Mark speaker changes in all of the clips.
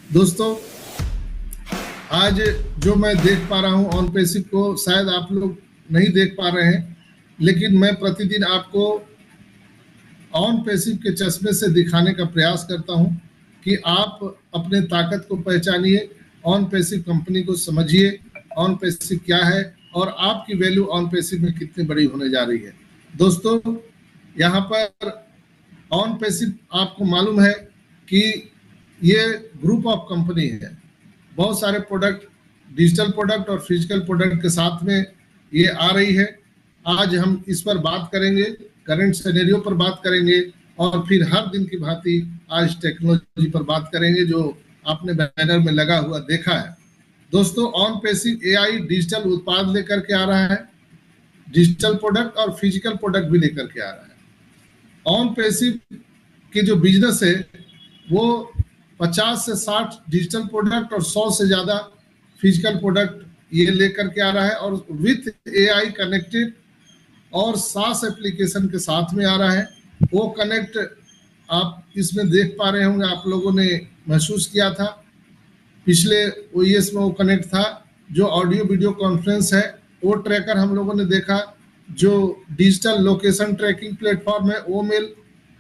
Speaker 1: दोस्तों, आज जो मैं देख पा रहा हूं ऑन पेसिव को शायद आप लोग नहीं देख पा रहे हैं, लेकिन मैं प्रतिदिन आपको ऑन पेसिव के चश्मे से दिखाने का प्रयास करता हूं कि आप अपने ताकत को पहचानिए, ऑन पेसिव कंपनी को समझिए, ऑन पेसिव क्या है और आपकी वैल्यू ऑन पेसिव में कितनी बड़ी होने जा रही है। दोस्तों, यहाँ पर ऑन पेसिव आपको मालूम है कि ये ग्रुप ऑफ कंपनी है। बहुत सारे प्रोडक्ट, डिजिटल प्रोडक्ट और फिजिकल प्रोडक्ट के साथ में ये आ रही है। आज हम इस पर बात करेंगे, करंट सिनेरियो पर बात करेंगे और फिर हर दिन की भांति आज टेक्नोलॉजी पर बात करेंगे जो आपने बैनर में लगा हुआ देखा है। दोस्तों, ऑन पेसिव एआई डिजिटल उत्पाद लेकर के आ रहा है, डिजिटल प्रोडक्ट और फिजिकल प्रोडक्ट भी लेकर के आ रहा है। ऑन पेसिव की जो बिजनेस है वो 50 से 60 डिजिटल प्रोडक्ट और 100 से ज़्यादा फिजिकल प्रोडक्ट ये लेकर के आ रहा है और विथ एआई कनेक्टेड और SaaS एप्लीकेशन के साथ में आ रहा है। वो कनेक्ट आप इसमें देख पा रहे होंगे, आप लोगों ने महसूस किया था। पिछले OES में वो कनेक्ट था। जो ऑडियो वीडियो कॉन्फ्रेंस है वो ट्रैकर हम लोगों ने देखा। जो डिजिटल लोकेशन ट्रैकिंग प्लेटफॉर्म है, OMail,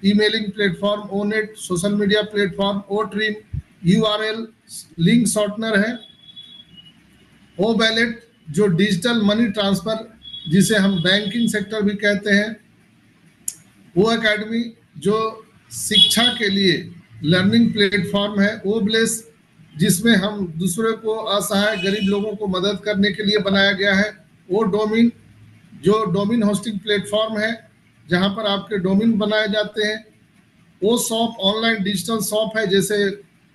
Speaker 1: emailing platform, ONet, social media platform, OTrim, URL link shortener है, ओ वैलेट जो डिजिटल मनी ट्रांसफर जिसे हम बैंकिंग सेक्टर भी कहते हैं, वो अकेडमी जो शिक्षा के लिए लर्निंग प्लेटफॉर्म है, ओ ब्लेस जिसमें हम दूसरे को असहाय गरीब लोगों को मदद करने के लिए बनाया गया है, ओ डोमिन जो डोमिन होस्टिंग प्लेटफॉर्म है जहां पर आपके डोमिन बनाए जाते हैं, वो शॉप ऑनलाइन डिजिटल शॉप है जैसे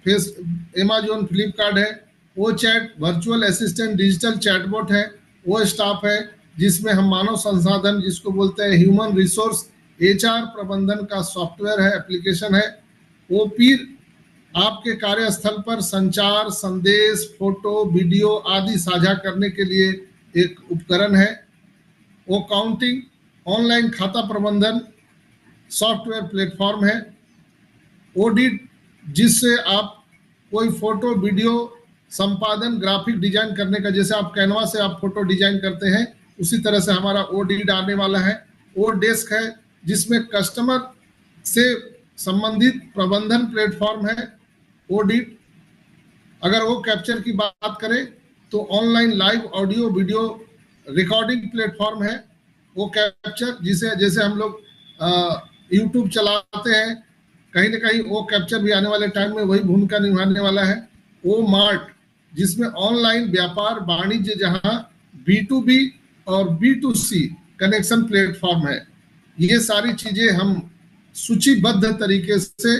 Speaker 1: Amazon, फ्लिपकार्ट है, वो chat virtual assistant digital chatbot है, वो स्टाफ है जिसमें हम मानव संसाधन जिसको बोलते हैं ह्यूमन रिसोर्स HR प्रबंधन का सॉफ्टवेयर है, एप्लीकेशन है, वो फिर आपके कार्यस्थल पर संचार, संदेश, फोटो, वीडियो आदि साझा करने के लिए एक उपकरण है, वो काउंटिंग ऑनलाइन खाता प्रबंधन सॉफ्टवेयर प्लेटफॉर्म है, ऑडिट जिससे आप कोई फोटो वीडियो संपादन ग्राफिक डिजाइन करने का, जैसे आप कैनवा से आप फोटो डिजाइन करते हैं उसी तरह से हमारा ऑडिट आने वाला है, ओ डेस्क है जिसमें कस्टमर से संबंधित प्रबंधन प्लेटफॉर्म है, ऑडिट। अगर वो कैप्चर की बात करें तो online live audio video recording platform है, वो कैप्चर जिसे जैसे हम लोग यूट्यूब चलाते हैं, कहीं ना कहीं वो कैप्चर भी आने वाले टाइम में वही भूमिका निभाने वाला है, वो मार्ट जिसमें ऑनलाइन व्यापार वाणिज्य जहां B2B और B2C कनेक्शन प्लेटफॉर्म है। ये सारी चीजें हम सूचीबद्ध तरीके से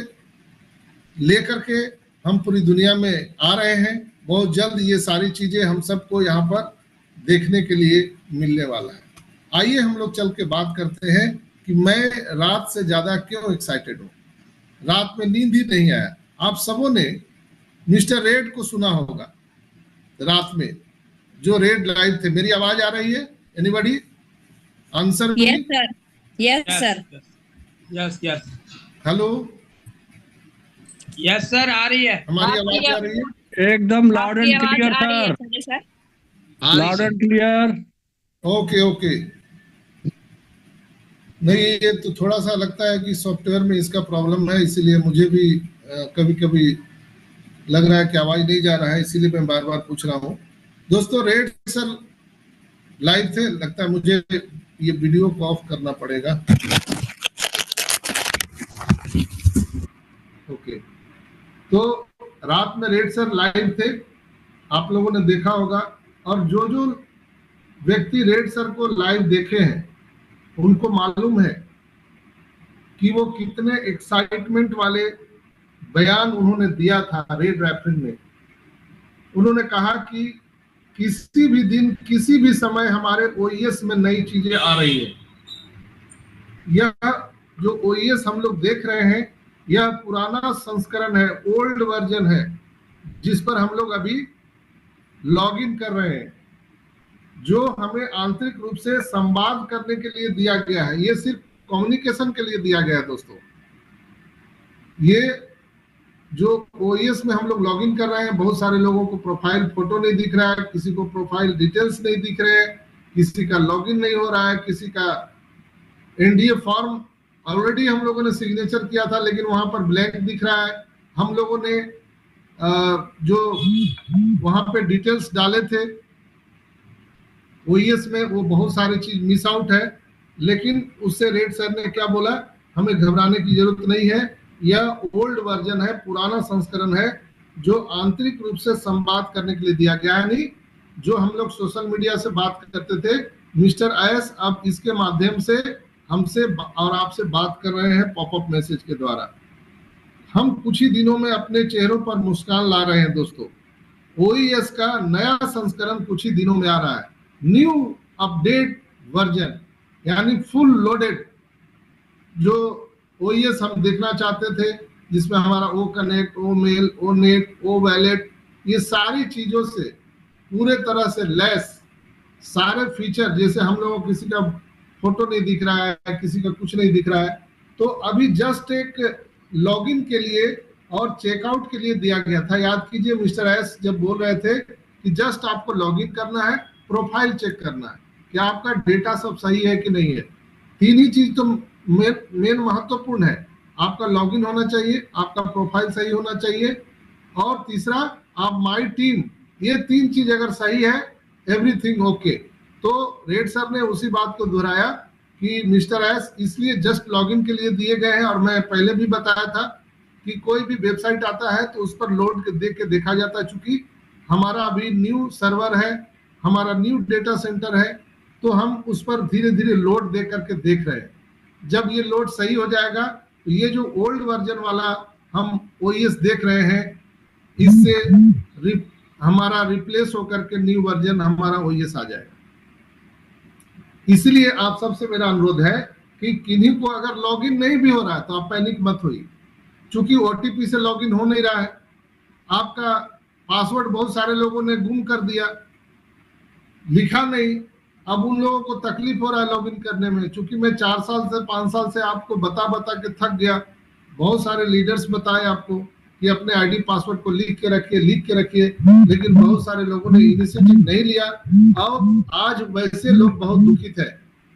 Speaker 1: लेकर के हम पूरी दुनिया में आ रहे हैं। बहुत जल्द ये सारी चीजें हम सबको यहाँ पर देखने के लिए मिलने वाला है। आइए हम लोग चल के बात करते हैं कि मैं रात से ज्यादा क्यों एक्साइटेड हूँ। रात में नींद ही नहीं आया। आप सबों ने मिस्टर रेड को सुना होगा, रात में जो रेड लाइव थे। मेरी आवाज आ रही है? Anybody answer?
Speaker 2: Yes sir, yes sir,
Speaker 3: yes yes,
Speaker 1: hello,
Speaker 3: yes sir, आ रही है।
Speaker 1: हमारी आवाज आ रही है?
Speaker 4: एकदम loud and clear sir, loud and clear.
Speaker 1: Okay okay. नहीं, ये तो थोड़ा सा लगता है कि सॉफ्टवेयर में इसका प्रॉब्लम है, इसीलिए मुझे भी कभी कभी लग रहा है कि आवाज नहीं जा रहा है, इसीलिए मैं बार बार पूछ रहा हूँ। दोस्तों, रेड सर लाइव थे। लगता है मुझे ये वीडियो को ऑफ करना पड़ेगा। ओके, तो रात में रेड सर लाइव थे, आप लोगों ने देखा होगा। और जो जो व्यक्ति रेड सर को लाइव देखे हैं उनको मालूम है कि वो कितने एक्साइटमेंट वाले बयान उन्होंने दिया था रेड रैपिड में। उन्होंने कहा कि किसी भी दिन किसी भी समय हमारे OES में नई चीजें आ रही है। यह जो OES हम लोग देख रहे हैं यह पुराना संस्करण है, ओल्ड वर्जन है, जिस पर हम लोग अभी लॉग इन कर रहे हैं, जो हमें आंतरिक रूप से संवाद करने के लिए दिया गया है। ये सिर्फ कम्युनिकेशन के लिए दिया गया है दोस्तों। ये जो ओएस में हम लोग लॉगिन कर रहे हैं, बहुत सारे लोगों को प्रोफाइल फोटो नहीं दिख रहा है, किसी को प्रोफाइल डिटेल्स नहीं दिख रहे हैं, किसी का लॉगिन नहीं हो रहा है, किसी का एनडीए फॉर्म ऑलरेडी हम लोगों ने सिग्नेचर किया था लेकिन वहां पर ब्लैंक दिख रहा है। हम लोगों ने जो वहां पे डिटेल्स डाले थे ओएस में, वो बहुत सारी चीज मिस आउट है। लेकिन उससे रेड सर ने क्या बोला, हमें घबराने की जरूरत नहीं है, यह ओल्ड वर्जन है, पुराना संस्करण है, जो आंतरिक रूप से संवाद करने के लिए दिया गया है। नहीं जो हम लोग सोशल मीडिया से बात करते थे, मिस्टर एस अब इसके माध्यम से हमसे और आपसे बात कर रहे हैं पॉपअप मैसेज के द्वारा। हम कुछ ही दिनों में अपने चेहरों पर मुस्कान ला रहे हैं दोस्तों। ओएस का नया संस्करण कुछ ही दिनों में आ रहा है, न्यू अपडेट वर्जन, यानी फुल लोडेड जो ओएस हम देखना चाहते थे, जिसमें हमारा ओ कनेक्ट, ओ मेल, ओ नेट, ओ वैलेट, ये सारी चीजों से पूरे तरह से लैस सारे फीचर, जैसे हम लोगों को किसी का फोटो नहीं दिख रहा है, किसी का कुछ नहीं दिख रहा है, तो अभी जस्ट एक लॉगिन के लिए और चेकआउट के लिए दिया गया था। याद कीजिए मिस्टर एस जब बोल रहे थे कि जस्ट आपको लॉगिन करना है, प्रोफाइल चेक करना है कि आपका डेटा सब सही है कि नहीं है। तीन ही चीज तो मेन महत्वपूर्ण है, आपका लॉगिन होना चाहिए, आपका प्रोफाइल सही होना चाहिए, और तीसरा आप माई टीम, ये तीन चीज अगर सही है एवरीथिंग ओके। तो रेड सर ने उसी बात को दोहराया कि मिस्टर एस इसलिए जस्ट लॉगिन के लिए दिए गए हैं, और मैं पहले भी बताया था कि कोई भी वेबसाइट आता है तो उस पर लोड देख के देखा जाता है। चूंकि हमारा अभी न्यू सर्वर है, हमारा न्यू डेटा सेंटर है, तो हम उस पर धीरे धीरे लोड दे करके देख रहे हैं। जब ये लोड सही हो जाएगा तो ये जो ओल्ड वर्जन वाला हम ओएस देख रहे हैं, इससे हमारा रिप्लेस होकर के न्यू वर्जन हमारा ओएस आ जाएगा। इसलिए आप सबसे मेरा अनुरोध है कि किन्हीं को अगर लॉगिन नहीं भी हो रहा है तो आप पैनिक मत होइए, क्योंकि ओटीपी से लॉगिन हो नहीं रहा है, आपका पासवर्ड बहुत सारे लोगों ने गुम कर दिया, लिखा नहीं। अब उन लोगों को तकलीफ हो रहा है लॉगिन करने में। चूंकि मैं 4 साल से 5 साल से आपको बता के थक गया, बहुत सारे लीडर्स बताए आपको कि अपने आईडी पासवर्ड को लिख के रखिए, लेकिन बहुत सारे लोगों ने इनिशिएटिव नहीं लिया, और आज वैसे लोग बहुत दुखित है।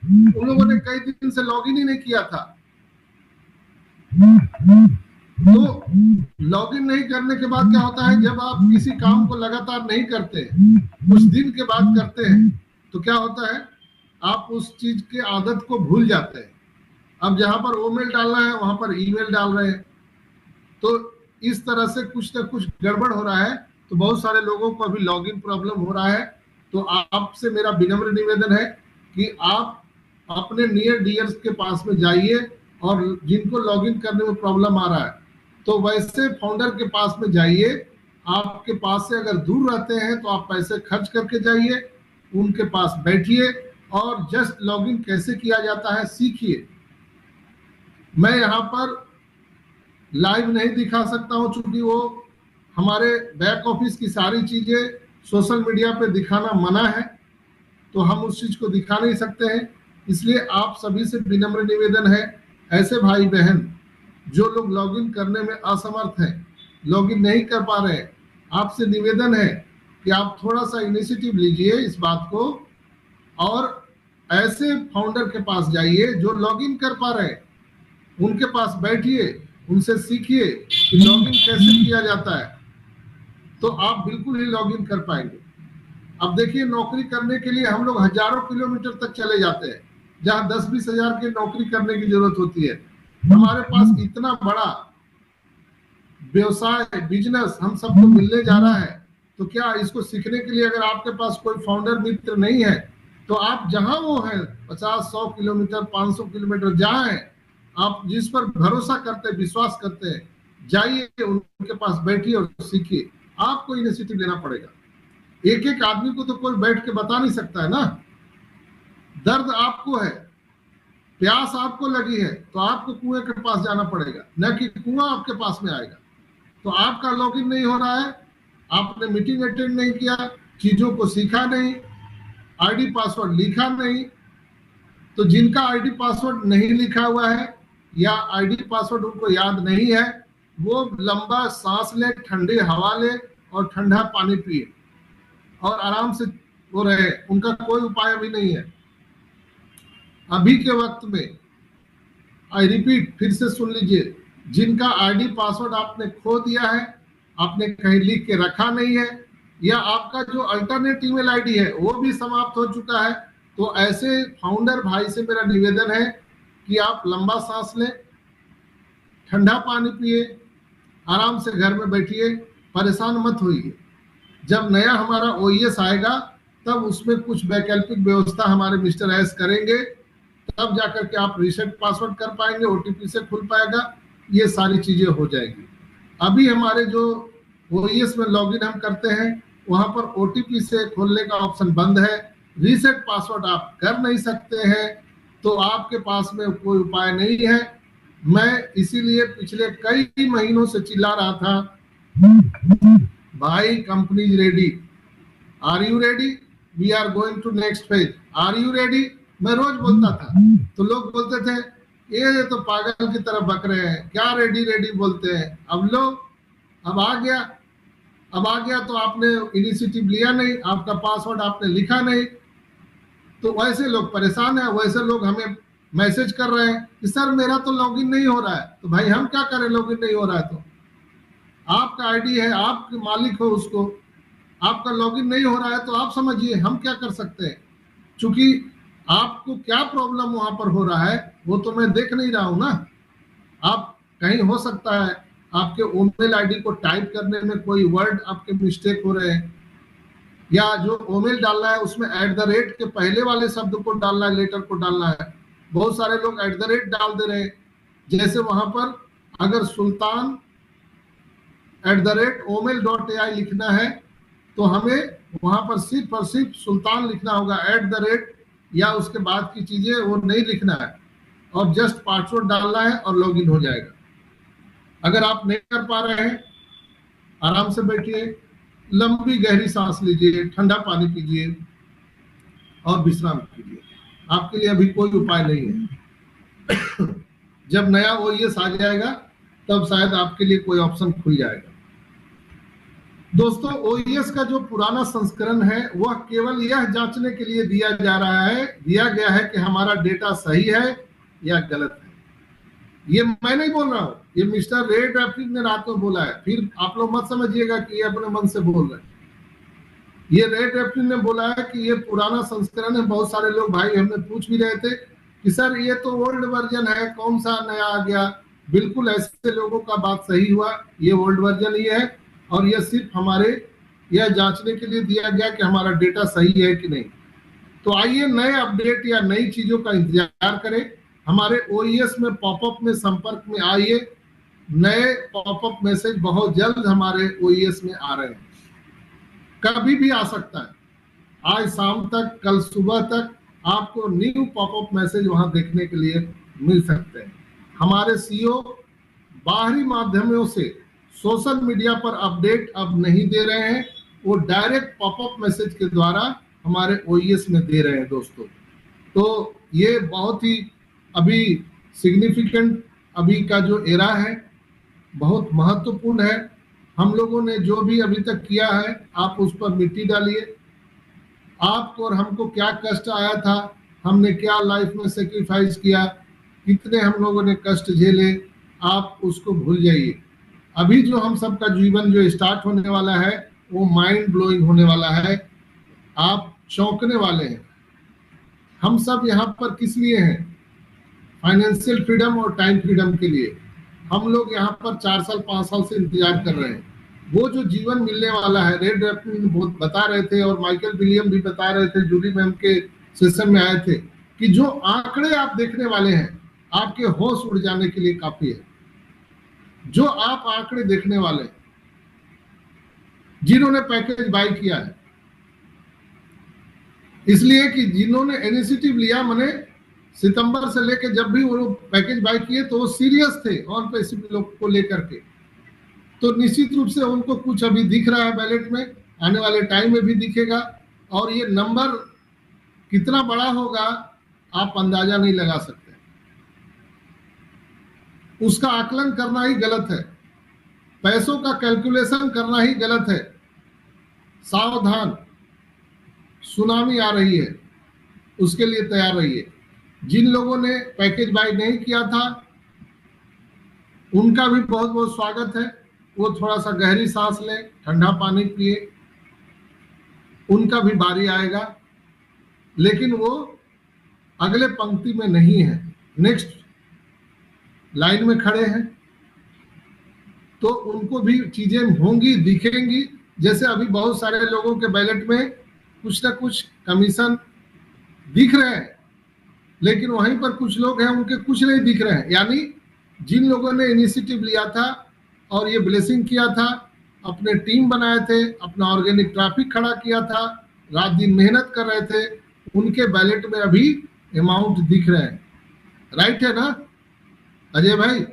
Speaker 1: उन लोगों ने कई दिन से लॉगिन ही नहीं किया था, तो लॉगिन नहीं करने के बाद क्या होता है, जब आप किसी काम को लगातार नहीं करते, कुछ दिन के बाद करते हैं, तो क्या होता है, आप उस चीज के आदत को भूल जाते हैं। अब जहां पर ओ मेल डालना है वहां पर ईमेल डाल रहे हैं, तो इस तरह से कुछ न कुछ गड़बड़ हो रहा है। तो बहुत सारे लोगों को अभी लॉगिन प्रॉब्लम हो रहा है। तो आपसे मेरा विनम्र निवेदन है कि आप अपने नियर डियर्स के पास में जाइए, और जिनको लॉगिन करने में प्रॉब्लम आ रहा है तो वैसे फाउंडर के पास में जाइए। आपके पास से अगर दूर रहते हैं तो आप पैसे खर्च करके जाइए, उनके पास बैठिए और जस्ट लॉगिन कैसे किया जाता है सीखिए। मैं यहाँ पर लाइव नहीं दिखा सकता हूँ, क्योंकि वो हमारे बैक ऑफिस की सारी चीजें सोशल मीडिया पे दिखाना मना है, तो हम उस चीज को दिखा नहीं सकते हैं। इसलिए आप सभी से विनम्र निवेदन है, ऐसे भाई बहन जो लोग लॉगिन करने में असमर्थ हैं, लॉगिन नहीं कर पा रहे हैं, आपसे निवेदन है कि आप थोड़ा सा इनिशिएटिव लीजिए इस बात को, और ऐसे फाउंडर के पास जाइए जो लॉगिन कर पा रहे हैं, उनके पास बैठिए, उनसे सीखिए कि लॉगिन कैसे किया जाता है, तो आप बिल्कुल ही लॉगिन कर पाएंगे। अब देखिए, नौकरी करने के लिए हम लोग हजारों किलोमीटर तक चले जाते हैं, जहां 10-20 हजार की नौकरी करने की जरूरत होती है। हमारे पास इतना बड़ा व्यवसाय, बिजनेस हम सबको मिलने जा रहा है, तो क्या इसको सीखने के लिए अगर आपके पास कोई फाउंडर मित्र नहीं है, तो आप जहां वो है 50-100 किलोमीटर 500 किलोमीटर जहां है, आप जिस पर भरोसा करते हैं, विश्वास करते हैं, जाइए, उनके पास बैठिए और सीखिए। आपको इनिशिएटिव लेना पड़ेगा। एक एक आदमी को तो कोई बैठ के बता नहीं सकता है ना। दर्द आपको है, प्यास आपको लगी है, तो आपको कुएं के पास जाना पड़ेगा, न कि कुआं आपके पास में आएगा। तो आपका लॉगिन नहीं हो रहा है, आपने मीटिंग अटेंड नहीं किया, चीजों को सीखा नहीं, आईडी पासवर्ड लिखा नहीं। तो जिनका आईडी पासवर्ड नहीं लिखा हुआ है या आईडी पासवर्ड उनको याद नहीं है, वो लंबा सांस ले, ठंडी हवा ले और ठंडा पानी पिए और आराम से वो रहे। उनका कोई उपाय अभी नहीं है। अभी के वक्त में, आई रिपीट, फिर से सुन लीजिए, जिनका आईडी पासवर्ड आपने खो दिया है, आपने कहीं लिख के रखा नहीं है, या आपका जो अल्टरनेट ईमेल आईडी है वो भी समाप्त हो चुका है, तो ऐसे फाउंडर भाई से मेरा निवेदन है कि आप लंबा सांस लें, ठंडा पानी पिए, आराम से घर में बैठिए, परेशान मत होइए। जब नया हमारा ओईएस आएगा तब उसमें कुछ वैकल्पिक व्यवस्था हमारे मिस्टर एस करेंगे, तब जाकर के आप रीसेट पासवर्ड कर पाएंगे, ओटीपी से खुल पाएगा, ये सारी चीजें हो जाएगी। अभी हमारे जो ओईएस में लॉगिन हम करते हैं वहां पर ओटीपी से खोलने का ऑप्शन बंद है, रीसेट पासवर्ड आप कर नहीं सकते हैं, तो आपके पास में कोई उपाय नहीं है। मैं इसीलिए पिछले कई महीनों से चिल्ला रहा था, भाई company is ready, are you ready, we are going to next phase, are you ready. मैं रोज बोलता था तो लोग बोलते थे ये तो पागल की तरह बक रहे हैं, क्या रेडी रेडी बोलते हैं। अब अब आ गया तो आपने इनिशिएटिव लिया नहीं, आपका पासवर्ड आपने लिखा नहीं, तो वैसे लोग परेशान है, वैसे लोग हमें मैसेज कर रहे हैं कि सर मेरा तो लॉगिन नहीं हो रहा है। तो भाई हम क्या करें, लॉगिन नहीं हो रहा है तो आपका आईडी है, आप मालिक हो उसको, आपका लॉगिन नहीं हो रहा है तो आप समझिए हम क्या कर सकते हैं। चूंकि आपको क्या प्रॉब्लम वहां पर हो रहा है वो तो मैं देख नहीं रहा हूं ना। आप कहीं हो सकता है आपके ईमेल आईडी को टाइप करने में कोई वर्ड आपके मिस्टेक हो रहे हैं, या जो ईमेल डालना है उसमें @ के पहले वाले शब्द को डालना है, लेटर को डालना है। बहुत सारे लोग @ डाल दे रहे हैं। जैसे वहां पर अगर सुल्तान @omel.ai लिखना है तो हमें वहां पर सिर्फ और सिर्फ सुल्तान लिखना होगा, @ या उसके बाद की चीजें वो नहीं लिखना है, और जस्ट पासवर्ड डालना है और लॉगिन हो जाएगा। अगर आप नहीं कर पा रहे हैं, आराम से बैठिए, लंबी गहरी सांस लीजिए, ठंडा पानी पीजिए और विश्राम कीजिए। आपके लिए अभी कोई उपाय नहीं है। जब नया ओईएस आ जाएगा तब शायद आपके लिए कोई ऑप्शन खुल जाएगा। दोस्तों, ओईएस का जो पुराना संस्करण है वह केवल यह जांचने के लिए दिया गया है कि हमारा डेटा सही है या गलत है। ये मैं नहीं बोल रहा हूं, ये मिस्टर रे ट्रैफिक ने रात में बोला है। फिर आप लोग मत समझिएगा कि ये अपने मन से बोल रहे हैं। ये रे ट्रैफिक ने बोला है कि ये पुराना संस्करण है। बहुत सारे लोग भाई हमें पूछ भी रहे थे कि सर ये तो ओल्ड वर्जन है, कौन सा नया आ गया। बिल्कुल ऐसे लोगों का बात सही हुआ, ये ओल्ड वर्जन ही है, और यह सिर्फ हमारे यह जांचने के लिए दिया गया कि हमारा डेटा सही है कि नहीं। तो आइए नए अपडेट या नई चीजों का इंतजार करें। हमारे ओईएस में पॉपअप में संपर्क में आइए। नए पॉपअप मैसेज बहुत जल्द हमारे ओईएस में आ रहे हैं, कभी भी आ सकता है। आज शाम तक, कल सुबह तक आपको न्यू पॉपअप मैसेज वहां देखने के लिए मिल सकते हैं। हमारे सीईओ बाहरी माध्यमों से सोशल मीडिया पर अपडेट अब नहीं दे रहे हैं, वो डायरेक्ट पॉपअप मैसेज के द्वारा हमारे ओईएस में दे रहे हैं दोस्तों। तो ये बहुत ही अभी सिग्निफिकेंट अभी का जो एरा है बहुत महत्वपूर्ण है। हम लोगों ने जो भी अभी तक किया है आप उस पर मिट्टी डालिए। आपको और हमको क्या कष्ट आया था, हमने क्या लाइफ में सेक्रीफाइस किया, कितने हम लोगों ने कष्ट झेले, आप उसको भूल जाइए। अभी जो हम सबका जीवन जो स्टार्ट होने वाला है वो माइंड ब्लोइंग होने वाला है। आप चौंकने वाले हैं। हम सब यहाँ पर किस लिए हैं? फाइनेंशियल फ्रीडम और टाइम फ्रीडम के लिए। हम लोग यहाँ पर 4 साल 5 साल से इंतजार कर रहे हैं। वो जो जीवन मिलने वाला है, रेड रैपिन बहुत बता रहे थे और माइकल विलियम भी बता रहे थे, जूली मैम के सेशन में आए थे कि जो आंकड़े आप देखने वाले हैं आपके होश उड़ जाने के लिए काफी है। जो आप आंकड़े देखने वाले हैं, जिन्होंने पैकेज बाय किया है, इसलिए कि जिन्होंने इनिशिएटिव लिया, मैंने सितंबर से लेकर जब भी वो पैकेज बाय किए तो वो सीरियस थे ऑन पैसिव लोग को लेकर के। तो निश्चित रूप से उनको कुछ अभी दिख रहा है बैलेट में, आने वाले टाइम में भी दिखेगा, और ये नंबर कितना बड़ा होगा आप अंदाजा नहीं लगा सकते। उसका आकलन करना ही गलत है। पैसों का कैलकुलेशन करना ही गलत है। सावधान, सुनामी आ रही है, उसके लिए तैयार रहिए। जिन लोगों ने पैकेज बाय नहीं किया था उनका भी बहुत बहुत स्वागत है। वो थोड़ा सा गहरी सांस लें, ठंडा पानी पिए, उनका भी बारी आएगा। लेकिन वो अगले पंक्ति में नहीं है, नेक्स्ट लाइन में खड़े हैं, तो उनको भी चीजें होंगी, दिखेंगी। जैसे अभी बहुत सारे लोगों के बैलेट में कुछ ना कुछ कमीशन दिख रहे हैं, लेकिन वहीं पर कुछ लोग हैं उनके कुछ नहीं दिख रहे हैं। यानी जिन लोगों ने इनिशिएटिव लिया था और ये ब्लेसिंग किया था, अपने टीम बनाए थे, अपना ऑर्गेनिक ट्रैफिक खड़ा किया था, रात दिन मेहनत कर रहे थे, उनके बैलेट में अभी अमाउंट दिख रहे हैं। राइट है ना अजय भाई?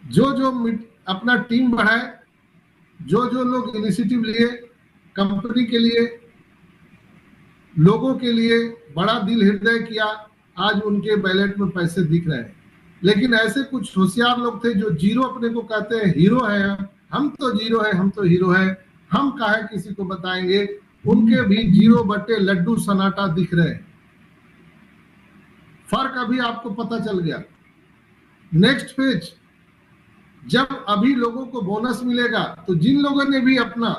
Speaker 1: जो जो अपना टीम बढ़ाए, जो जो लोग इनिशिएटिव लिए, कंपनी के लिए, लोगों के लिए बड़ा दिल हृदय किया, आज उनके बैलेट में पैसे दिख रहे हैं। लेकिन ऐसे कुछ होशियार लोग थे जो जीरो अपने को कहते हैं हीरो है, हम तो जीरो है, हम तो हीरो है, हम काहे किसी को बताएंगे, उनके भी जीरो बटे लड्डू सन्नाटा दिख रहे हैं। फर्क अभी आपको पता चल गया। नेक्स्ट पेज, जब अभी लोगों को बोनस मिलेगा तो जिन लोगों ने भी अपना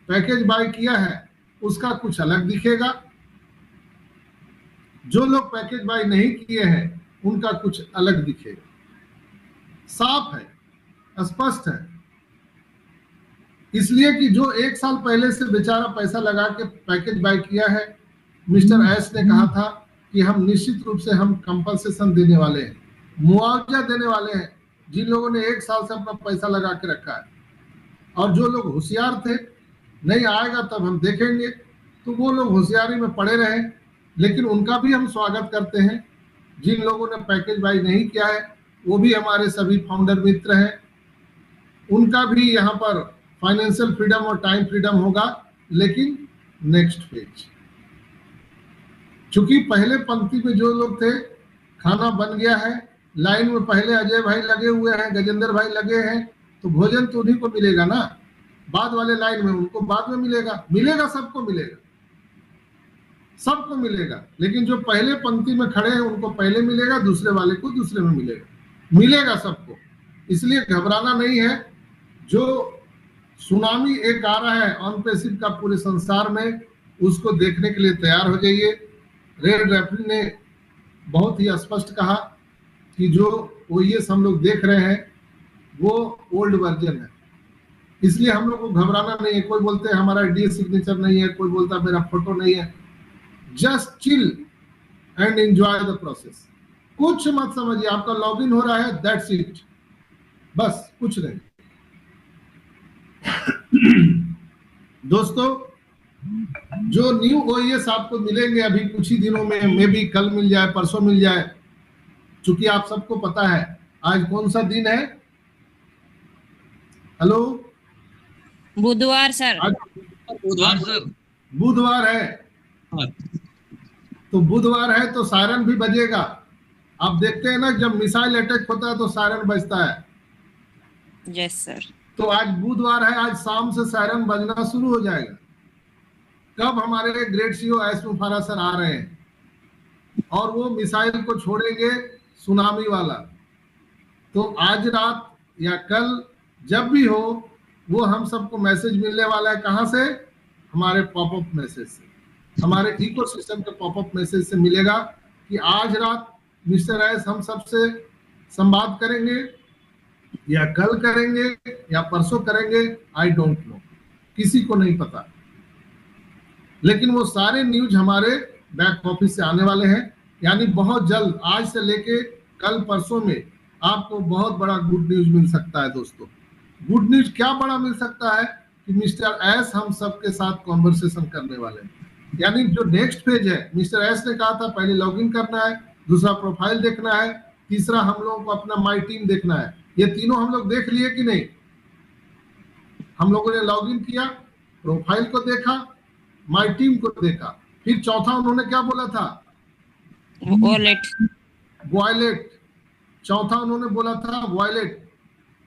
Speaker 1: पैकेज बाय किया है उसका कुछ अलग दिखेगा, जो लोग पैकेज बाय नहीं किए हैं उनका कुछ अलग दिखेगा। साफ है, स्पष्ट है। इसलिए कि जो एक साल पहले से बेचारा पैसा लगा के पैकेज बाय किया है, मिस्टर एस ने कहा था कि हम निश्चित रूप से हम कंपनसेशन देने वाले हैं, मुआवजा देने वाले हैं जिन लोगों ने एक साल से अपना पैसा लगा के रखा है। और जो लोग होशियार थे, नहीं आएगा तब हम देखेंगे, तो वो लोग होशियारी में पड़े रहे। लेकिन उनका भी हम स्वागत करते हैं। जिन लोगों ने पैकेज बाय नहीं किया है वो भी हमारे सभी फाउंडर मित्र हैं, उनका भी यहाँ पर फाइनेंशियल फ्रीडम और टाइम फ्रीडम होगा। लेकिन नेक्स्ट पेज, चूंकि पहले पंक्ति में जो लोग थे, खाना बन गया है, लाइन में पहले अजय भाई लगे हुए हैं, गजेंद्र भाई लगे हैं, तो भोजन तो उन्हीं को मिलेगा ना। बाद वाले लाइन में उनको बाद में मिलेगा, मिलेगा, सबको मिलेगा, सबको मिलेगा। लेकिन जो पहले पंक्ति में खड़े हैं उनको पहले मिलेगा, दूसरे वाले को दूसरे में मिलेगा, मिलेगा सबको। इसलिए घबराना नहीं है। जो सुनामी एक आ रहा है ऑन पैसिव का पूरे संसार में, उसको देखने के लिए तैयार हो जाइए। रेड रेफरी ने बहुत ही स्पष्ट कहा कि जो ओएस हम लोग देख रहे हैं वो ओल्ड वर्जन है, इसलिए हम लोग को घबराना नहीं है। कोई बोलते हैं हमारा डी सिग्नेचर नहीं है, कोई बोलता है मेरा फोटो नहीं है। Just chill and enjoy the process. कुछ मत समझिए, आपका लॉगिन हो रहा है, दैट्स इट, बस कुछ नहीं। दोस्तों, जो न्यू ओएस आपको मिलेंगे अभी कुछ ही दिनों में, मे भी कल मिल जाए, परसों मिल जाए, चूंकि आप सबको पता है आज कौन सा दिन है। हेलो,
Speaker 2: बुधवार सर।
Speaker 3: बुधवार सर,
Speaker 1: बुधवार है। तो बुधवार है तो सायरन भी बजेगा। आप देखते हैं ना, जब मिसाइल अटैक होता है तो सायरन बजता है।
Speaker 2: Yes sir.
Speaker 1: तो आज बुधवार है, आज शाम से सायरन बजना शुरू हो जाएगा। कब हमारे ग्रेट सीईओ एस मुफारा सर आ रहे हैं और वो मिसाइल को छोड़ेंगे सुनामी वाला। तो आज रात या कल जब भी हो, वो हम सबको मैसेज मिलने वाला है। कहाँ से? हमारे पॉपअप मैसेज से, हमारे इकोसिस्टम के पॉपअप मैसेज से मिलेगा कि आज रात मिस्टर एस हम सबसे संवाद करेंगे, या कल करेंगे या परसों करेंगे, आई डोंट नो, किसी को नहीं पता। लेकिन वो सारे न्यूज हमारे बैक ऑफिस से आने वाले हैं। यानी बहुत जल्द, आज से लेके कल परसों में आपको बहुत बड़ा गुड न्यूज मिल सकता है। दोस्तों, गुड न्यूज क्या बड़ा मिल सकता है कि मिस्टर एस हम सबके साथ कॉन्वर्सेशन करने वाले हैं। यानी जो नेक्स्ट पेज है, मिस्टर एस ने कहा था पहले लॉगिन करना है, दूसरा प्रोफाइल देखना है, तीसरा हम लोगों को अपना माई टीम देखना है। ये तीनों हम लोग देख लिए कि नहीं? हम लोगों ने लॉगिन किया, प्रोफाइल को देखा, माई टीम को देखा, फिर चौथा उन्होंने क्या बोला था?
Speaker 2: वॉलेट।
Speaker 1: वॉलेट। चौथा उन्होंने बोला था वॉलेट।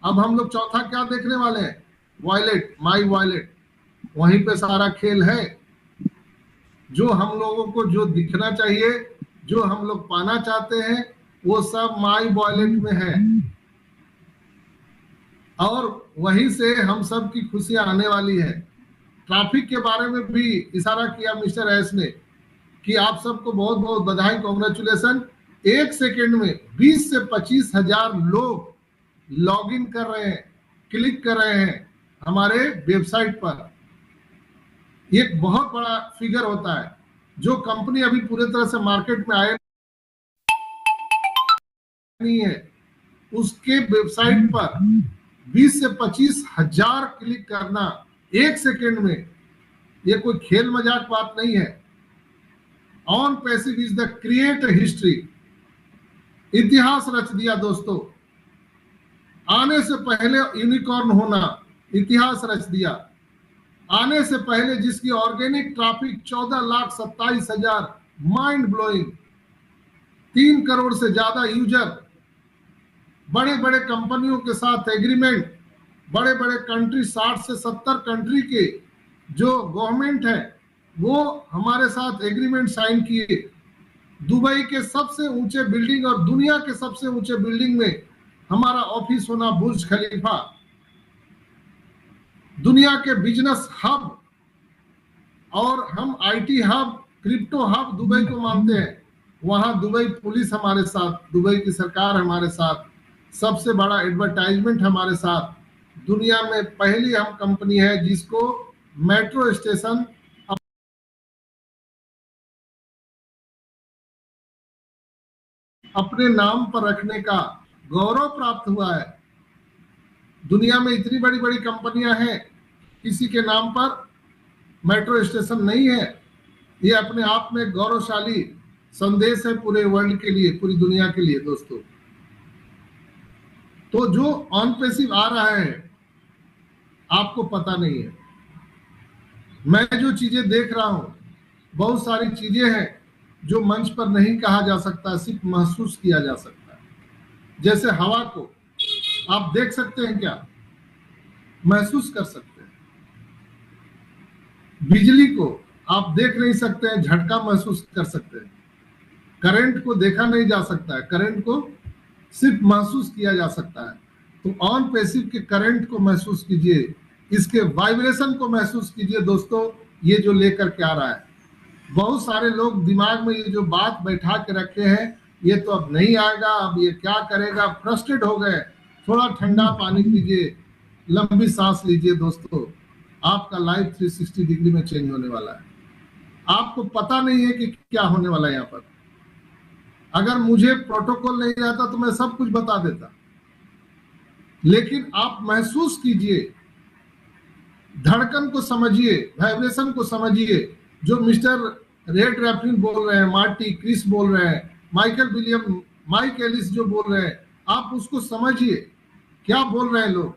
Speaker 1: अब हम लोग चौथा क्या देखने वाले हैं? वॉयलेट, माई वॉयलेट। वहीं पे सारा खेल है। जो हम लोगों को जो दिखना चाहिए, जो हम लोग पाना चाहते हैं, वो सब माई वॉयलेट में है। और वहीं से हम सब की खुशियां आने वाली है। ट्रैफिक के बारे में भी इशारा किया मिस्टर एस ने कि आप सबको बहुत बहुत बधाई, कांग्रेचुलेशन। 1 सेकेंड में 20 से 25 हजार लोग लॉग इन कर रहे हैं, क्लिक कर रहे हैं हमारे वेबसाइट पर। ये एक बहुत बड़ा फिगर होता है। जो कंपनी अभी पूरे तरह से मार्केट में आए नहीं है, उसके वेबसाइट पर 20 से 25 हजार क्लिक करना 1 सेकेंड में, ये कोई खेल मजाक बात नहीं है। On passive is the create history. इतिहास रच दिया दोस्तों। आने से पहले यूनिकॉर्न होना, इतिहास रच दिया। आने से पहले जिसकी organic traffic 14,27,000, mind blowing. 3 crore से ज्यादा यूजर, बड़े बड़े कंपनियों के साथ एग्रीमेंट, बड़े बड़े कंट्री, 60 से 70 कंट्री के जो गवर्नमेंट है वो हमारे साथ एग्रीमेंट साइन किए। दुबई के सबसे ऊंचे बिल्डिंग और दुनिया के सबसे ऊंचे बिल्डिंग में हमारा ऑफिस होना, बुर्ज खलीफा। दुनिया के बिजनेस हब और हम IT hub, crypto hub Dubai को मानते हैं। वहां दुबई पुलिस हमारे साथ, दुबई की सरकार हमारे साथ, सबसे बड़ा एडवर्टाइजमेंट हमारे साथ। दुनिया में पहली हम कंपनी है जिसको मेट्रो स्टेशन अपने नाम पर रखने का गौरव प्राप्त हुआ है। दुनिया में इतनी बड़ी बड़ी कंपनियां हैं, किसी के नाम पर मेट्रो स्टेशन नहीं है। ये अपने आप में गौरवशाली संदेश है पूरे वर्ल्ड के लिए, पूरी दुनिया के लिए दोस्तों। तो जो ऑन पैसिव आ रहा है आपको पता नहीं है। मैं जो चीजें देख रहा हूं, बहुत सारी चीजें हैं जो मंच पर नहीं कहा जा सकता, सिर्फ महसूस किया जा सकता है। जैसे हवा को आप देख सकते हैं क्या? महसूस कर सकते हैं। बिजली को आप देख नहीं सकते हैं, झटका महसूस कर सकते हैं। करंट को देखा नहीं जा सकता है, करंट को सिर्फ महसूस किया जा सकता है। तो ऑन पैसिव के करंट को महसूस कीजिए, इसके वाइब्रेशन को महसूस कीजिए दोस्तों। ये जो लेकर के आ रहा है, बहुत सारे लोग दिमाग में ये जो बात बैठा के रखे हैं, ये तो अब नहीं आएगा, अब ये क्या करेगा, फ्रस्ट्रेट हो गए। थोड़ा ठंडा पानी पीजिए, लंबी सांस लीजिए दोस्तों। आपका लाइफ 360 डिग्री में चेंज होने वाला है। आपको पता नहीं है कि क्या होने वाला है यहाँ पर। अगर मुझे प्रोटोकॉल नहीं रहता तो मैं सब कुछ बता देता, लेकिन आप महसूस कीजिए, धड़कन को समझिए, वाइब्रेशन को समझिए। जो मिस्टर रेड रैफिन बोल रहे हैं, मार्टी क्रिस बोल रहे हैं, माइकल विलियम, माइक एलिस जो बोल रहे हैं, आप उसको समझिए क्या बोल रहे हैं लोग।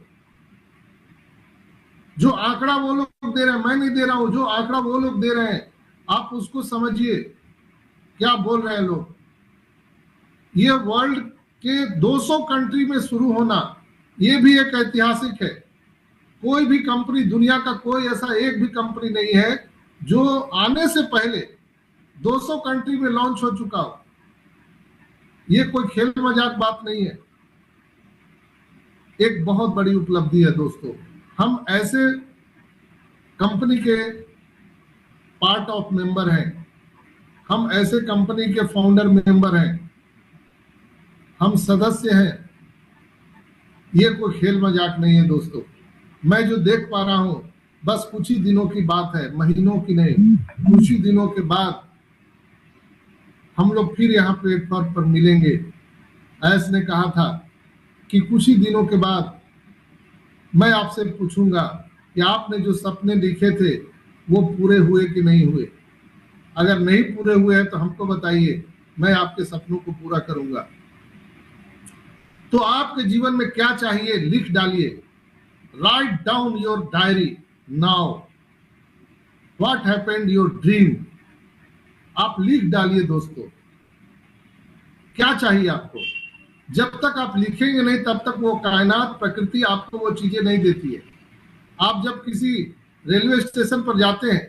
Speaker 1: जो आंकड़ा वो लोग दे रहे हैं, मैं नहीं दे रहा हूं, जो आंकड़ा वो लोग दे रहे हैं आप उसको समझिए क्या बोल रहे हैं लोग। ये वर्ल्ड के 200 कंट्री में शुरू होना, ये भी एक ऐतिहासिक है। कोई भी कंपनी, दुनिया का कोई ऐसा एक भी कंपनी नहीं है जो आने से पहले 200 कंट्री में लॉन्च हो चुका हो। ये कोई खेल मजाक बात नहीं है, एक बहुत बड़ी उपलब्धि है दोस्तों। हम ऐसे कंपनी के पार्ट ऑफ मेंबर हैं, हम ऐसे कंपनी के फाउंडर मेंबर हैं, हम सदस्य हैं। ये कोई खेल मजाक नहीं है दोस्तों। मैं जो देख पा रहा हूं बस कुछ ही दिनों की बात है, महीनों की नहीं। कुछ ही दिनों के बाद हम लोग फिर यहाँ प्लेटफॉर्म पर मिलेंगे। ऐस ने कहा था कि कुछ ही दिनों के बाद मैं आपसे पूछूंगा कि आपने जो सपने लिखे थे वो पूरे हुए कि नहीं हुए। अगर नहीं पूरे हुए हैं तो हमको बताइए, मैं आपके सपनों को पूरा करूंगा। तो आपके जीवन में क्या चाहिए लिख डालिए। Right down your diary now, what happened your dream. आप लिख डालिए दोस्तों, क्या चाहिए आपको। जब तक आप लिखेंगे नहीं तब तक वो कायनात, प्रकृति आपको वो चीजें नहीं देती है। आप जब किसी रेलवे स्टेशन पर जाते हैं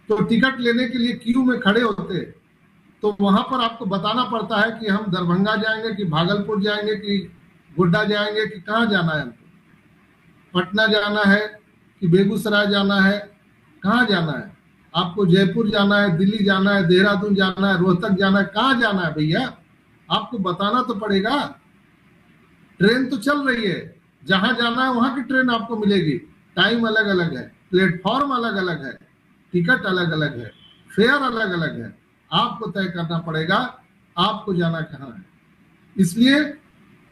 Speaker 1: तो टिकट लेने के लिए क्यू में खड़े होते हैं, तो वहां पर आपको बताना पड़ता है कि हम दरभंगा जाएंगे कि भागलपुर जाएंगे कि गोड्डा जाएंगे कि कहाँ जाना है हमको, पटना जाना है कि बेगूसराय जाना है, कहाँ जाना है, आपको जयपुर जाना है, दिल्ली जाना है, देहरादून जाना है, रोहतक जाना है, कहाँ जाना है भैया, आपको बताना तो पड़ेगा। ट्रेन तो चल रही है, जहां जाना है वहां की ट्रेन आपको मिलेगी, टाइम अलग अलग है, प्लेटफॉर्म अलग अलग है, टिकट अलग अलग है, फेयर अलग अलग है, आपको तय करना पड़ेगा आपको जाना कहाँ है। इसलिए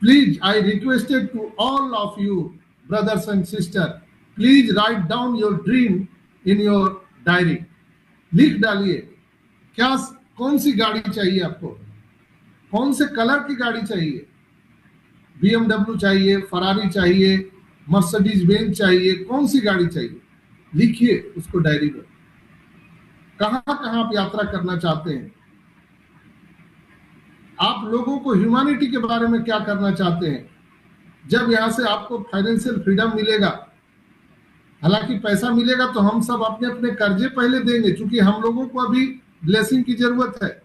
Speaker 1: please I requested to all of you brothers and sister, please write down your dream in your diary. लिख डालिए क्या, कौन सी गाड़ी चाहिए आपको, कौन से कलर की गाड़ी चाहिए, BMW चाहिए, फरारी चाहिए, मर्सिडीज बेंज चाहिए, कौन सी गाड़ी चाहिए, लिखिए उसको डायरी में। कहां कहां आप यात्रा करना चाहते हैं, आप लोगों को ह्यूमैनिटी के बारे में क्या करना चाहते हैं। जब यहां से आपको फाइनेंशियल फ्रीडम मिलेगा, हालांकि पैसा मिलेगा तो हम सब अपने अपने कर्जे पहले देंगे, क्योंकि हम लोगों को अभी ब्लेसिंग की जरूरत है।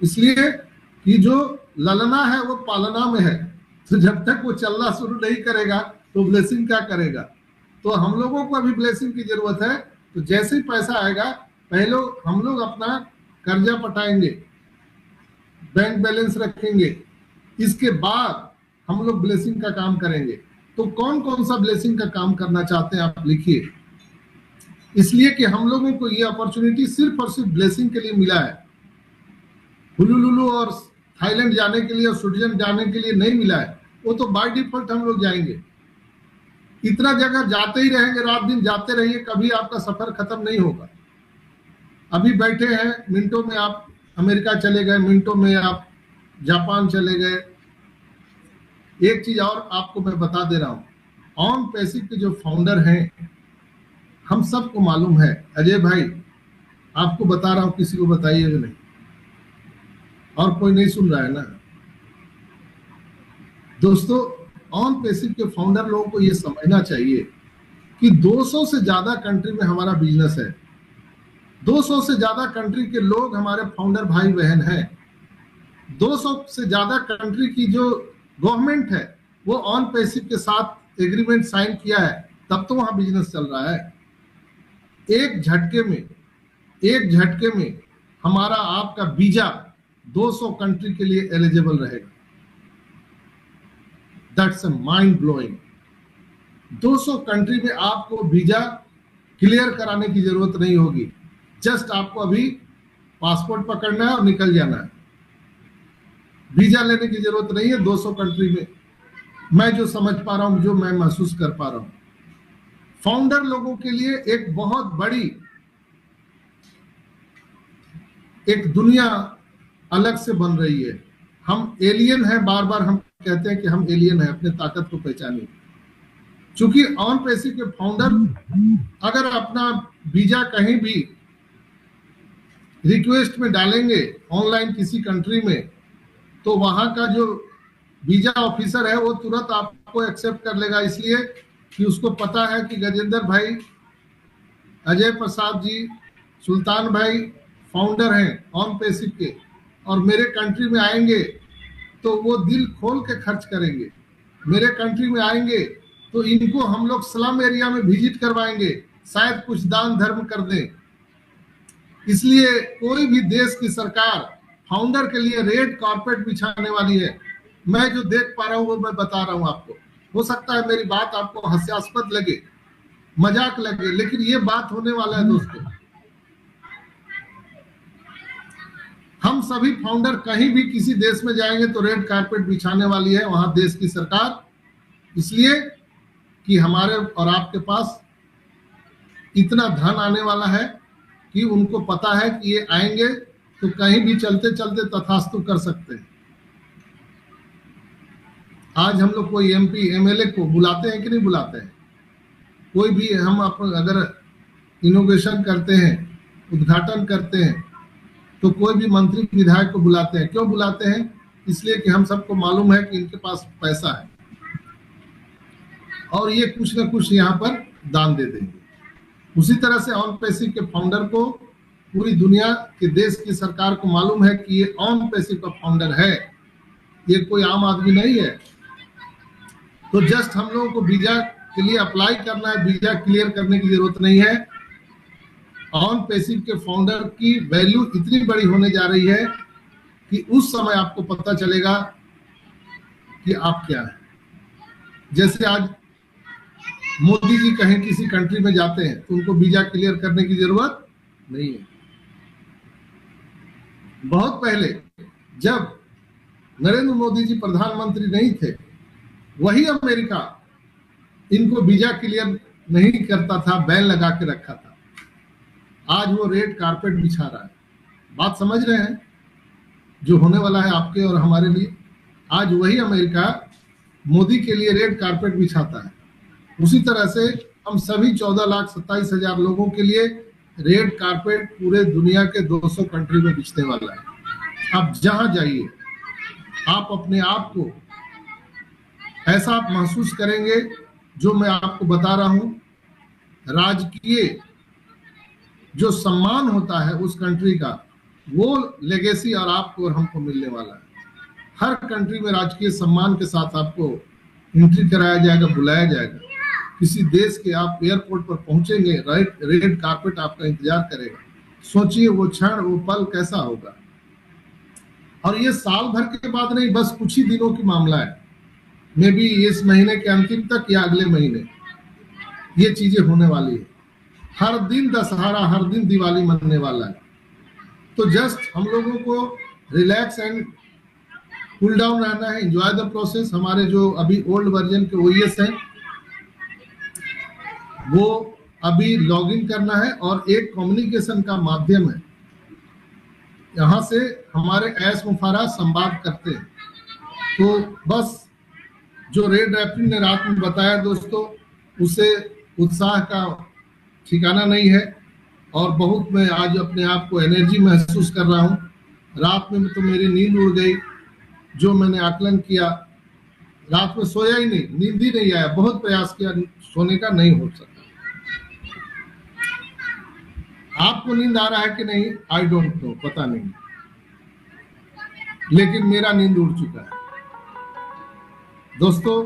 Speaker 1: इसलिए कि जो ललना है वो पालना में है, तो जब तक वो चलना शुरू नहीं करेगा तो ब्लेसिंग क्या करेगा। तो हम लोगों को अभी ब्लेसिंग की जरूरत है। तो जैसे ही पैसा आएगा पहले हम लोग अपना कर्जा पटाएंगे, बैंक बैलेंस रखेंगे, इसके बाद हम लोग ब्लेसिंग का काम करेंगे। तो कौन कौन सा ब्लेसिंग का काम करना चाहते हैं आप लिखिए। इसलिए कि हम लोगों को ये अपॉर्चुनिटी सिर्फ और सिर्फ ब्लेसिंग के लिए मिला है, हुलुलुलु और थाईलैंड जाने के लिए और स्विट्जरलैंड जाने के लिए नहीं मिला है। वो तो बाय डिफॉल्ट हम लोग जाएंगे, इतना जगह जाते ही रहेंगे, रात दिन जाते रहिए, कभी आपका सफर खत्म नहीं होगा। अभी बैठे हैं, मिनटों में आप अमेरिका चले गए, मिनटों में आप जापान चले गए। एक चीज और आपको मैं बता दे रहा हूं, ऑन पैसिव के जो फाउंडर हैं हम सबको मालूम है। अजय भाई आपको बता रहा हूं, किसी को बताइएगा नहीं, और कोई नहीं सुन रहा है ना दोस्तों। ऑन पैसिव के फाउंडर लोगों को यह समझना चाहिए कि 200 से ज्यादा कंट्री में हमारा बिजनेस है, 200 से ज्यादा कंट्री के लोग हमारे फाउंडर भाई बहन हैं, 200 से ज्यादा कंट्री की जो गवर्नमेंट है वो ऑन पैसिव के साथ एग्रीमेंट साइन किया है, तब तो वहां बिजनेस चल रहा है। एक झटके में हमारा आपका वीजा 200 कंट्री के लिए एलिजिबल रहेगा। That's a mind blowing. 200 country में आपको वीजा क्लियर कराने की जरूरत नहीं होगी, जस्ट आपको अभी पासपोर्ट पकड़ना है और निकल जाना है, वीजा लेने की जरूरत नहीं है 200 कंट्री में। मैं जो समझ पा रहा हूं, जो मैं महसूस कर पा रहा हूं, फाउंडर लोगों के लिए एक बहुत बड़ी एक दुनिया अलग से बन रही है। हम एलियन हैं, बार बार हम कहते हैं कि हम एलियन हैं, अपने ताकत को पहचानिए। चूंकि ऑन पैसिव के फाउंडर अगर अपना वीजा कहीं भी रिक्वेस्ट में डालेंगे ऑनलाइन किसी कंट्री में, तो वहां का जो वीजा ऑफिसर है वो तुरंत आपको एक्सेप्ट कर लेगा, इसलिए कि उसको पता है कि गजेंद्र भाई, अजय प्रसाद जी, सुल्तान भाई फाउंडर हैं ऑन पैसिव के, और मेरे कंट्री में आएंगे तो वो दिल खोल के खर्च करेंगे। मेरे कंट्री में आएंगे तो इनको हम लोग स्लम एरिया में विजिट करवाएंगे, शायद कुछ दान धर्म कर दें। इसलिए कोई भी देश की सरकार फाउंडर के लिए रेड कारपेट बिछाने वाली है। मैं जो देख पा रहा हूं वो मैं बता रहा हूं आपको। हो सकता है मेरी बात आपको हास्यास्पद लगे, मजाक लगे, लेकिन ये बात होने वाला है दोस्तों। हम सभी फाउंडर कहीं भी किसी देश में जाएंगे तो रेड कारपेट बिछाने वाली है वहां देश की सरकार, इसलिए कि हमारे और आपके पास इतना धन आने वाला है कि उनको पता है कि ये आएंगे तो कहीं भी चलते चलते तथास्तु कर सकते हैं। आज हम लोग कोई MP MLA को बुलाते हैं कि नहीं बुलाते हैं? कोई भी हम अगर इनोवेशन करते हैं, उद्घाटन करते हैं, तो कोई भी मंत्री विधायक को बुलाते हैं। क्यों बुलाते हैं? इसलिए कि हम सबको मालूम है कि इनके पास पैसा है और ये कुछ ना कुछ यहाँ पर दान दे देंगे। उसी तरह से ऑन पैसिव के फाउंडर को पूरी दुनिया के देश की सरकार को मालूम है कि ये ऑन पैसिव का फाउंडर है, ये कोई आम आदमी नहीं है। तो जस्ट हम लोगों को वीजा के लिए अप्लाई करना है, वीजा क्लियर करने की जरूरत नहीं है। ऑन पैसिव के फाउंडर की वैल्यू इतनी बड़ी होने जा रही है कि उस समय आपको पता चलेगा कि आप क्या है। जैसे आज मोदी जी कहीं किसी कंट्री में जाते हैं तो उनको वीजा क्लियर करने की जरूरत नहीं है। बहुत पहले जब नरेंद्र मोदी जी प्रधानमंत्री नहीं थे, वही अमेरिका इनको वीजा क्लियर नहीं करता था, बैन लगा के रखा था। आज वो रेड कारपेट बिछा रहा है। बात समझ रहे हैं जो होने वाला है आपके और हमारे लिए? आज वही अमेरिका मोदी के लिए रेड कारपेट बिछाता है। उसी तरह से हम सभी 14,27,000 लोगों के लिए रेड कारपेट पूरे दुनिया के 200 कंट्री में बिछने वाला है। आप जहां जाइए आप अपने आप को ऐसा आप महसूस करेंगे, जो मैं आपको बता रहा हूं, राजकीय जो सम्मान होता है उस कंट्री का, वो लेगेसी और आपको और हमको मिलने वाला है। हर कंट्री में राजकीय सम्मान के साथ आपको एंट्री कराया जाएगा, बुलाया जाएगा। किसी देश के आप एयरपोर्ट पर पहुंचेंगे, रेड कारपेट आपका इंतजार करेगा। सोचिए वो क्षण, वो पल कैसा होगा। और ये साल भर के बाद नहीं, बस कुछ ही दिनों की मामला है। मे बी इस महीने के अंतिम तक या अगले महीने ये चीजें होने वाली है। हर दिन दशहरा, हर दिन दिवाली मनने वाला है। तो जस्ट हम लोगों को रिलैक्स एंड कूल डाउन रहना है, एंजॉय द प्रोसेस। हमारे जो अभी ओल्ड वर्जन के ओएस हैं वो अभी लॉगिन करना है और एक कम्युनिकेशन का माध्यम है। यहाँ से हमारे ऐश मुफारा संवाद करते हैं। तो बस जो रेड रैपिंग ने रात में बताया दोस्तों, उससे उत्साह का ठिकाना नहीं है और बहुत मैं आज अपने आप को एनर्जी महसूस कर रहा हूँ। रात में तो मेरी नींद उड़ गई। जो मैंने आकलन किया, रात में सोया ही नहीं, नींद ही नहीं आया। बहुत प्रयास किया, सोने का नहीं हो सका। आपको नींद आ रहा है कि नहीं, आई डोंट नो, पता नहीं, लेकिन मेरा नींद उड़ चुका है। दोस्तों